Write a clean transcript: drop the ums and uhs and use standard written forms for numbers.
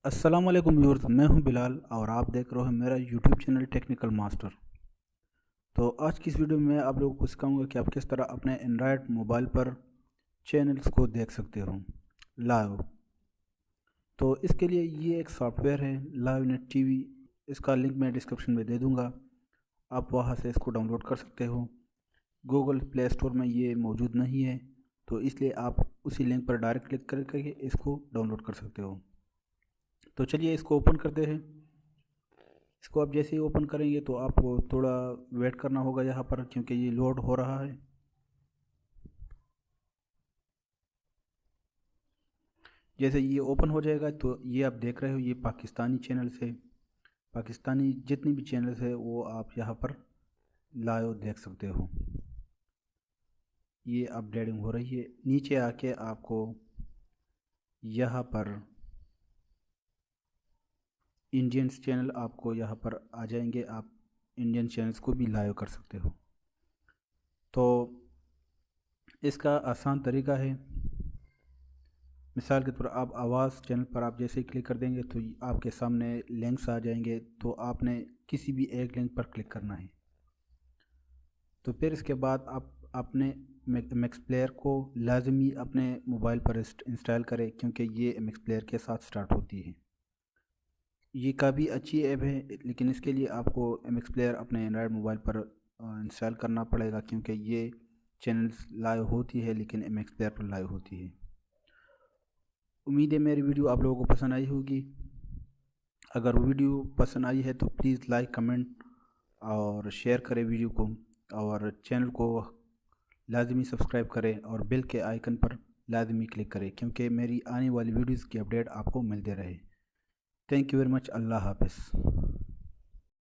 अस्सलाम वालेकुम व्यूअर्स, मैं हूं बिलाल और आप देख रहे हो मेरा यूट्यूब चैनल टेक्निकल मास्टर। तो आज की इस वीडियो में आप लोगों को सिखाऊंगा कि आप किस तरह अपने एंड्रॉयड मोबाइल पर चैनल्स को देख सकते हो लाइव। तो इसके लिए ये एक सॉफ्टवेयर है लाइव नेट टीवी। इसका लिंक मैं डिस्क्रिप्शन में दे दूँगा, आप वहाँ से इसको डाउनलोड कर सकते हो। गूगल प्ले स्टोर में ये मौजूद नहीं है, तो इसलिए आप उसी लिंक पर डायरेक्ट क्लिक करके इसको डाउनलोड कर सकते हो। तो चलिए इसको ओपन करते हैं। इसको आप जैसे ही ओपन करेंगे तो आपको थोड़ा वेट करना होगा यहाँ पर, क्योंकि ये लोड हो रहा है। जैसे ये ओपन हो जाएगा तो ये आप देख रहे हो, ये पाकिस्तानी चैनल्स है। पाकिस्तानी जितनी भी चैनल्स है वो आप यहाँ पर लाइव देख सकते हो। ये अपडेटिंग हो रही है। नीचे आके आपको यहाँ पर इंडियंस चैनल आपको यहाँ पर आ जाएंगे, आप इंडियन चैनल्स को भी लाइव कर सकते हो। तो इसका आसान तरीका है, मिसाल के तौर पर आप आवाज़ चैनल पर आप जैसे ही क्लिक कर देंगे तो आपके सामने लिंक्स आ जाएंगे, तो आपने किसी भी एक लिंक पर क्लिक करना है। तो फिर इसके बाद आप अपने MX प्लेयर को लाजमी अपने मोबाइल पर इंस्टॉल करें, क्योंकि ये MX प्लेयर के साथ स्टार्ट होती है। ये काफ़ी अच्छी ऐप है, लेकिन इसके लिए आपको MX प्लेयर अपने एंड्रॉयड मोबाइल पर इंस्टॉल करना पड़ेगा, क्योंकि ये चैनल्स लाइव होती है लेकिन MX प्लेयर पर लाइव होती है। उम्मीद है मेरी वीडियो आप लोगों को पसंद आई होगी। अगर वीडियो पसंद आई है तो प्लीज़ लाइक, कमेंट और शेयर करें वीडियो को, और चैनल को लाजमी सब्सक्राइब करें और बेल के आइकन पर लाजमी क्लिक करें, क्योंकि मेरी आने वाली वीडियोज़ की अपडेट आपको मिलते रहे। Thank you very much. अल्लाह हाफ़िज़।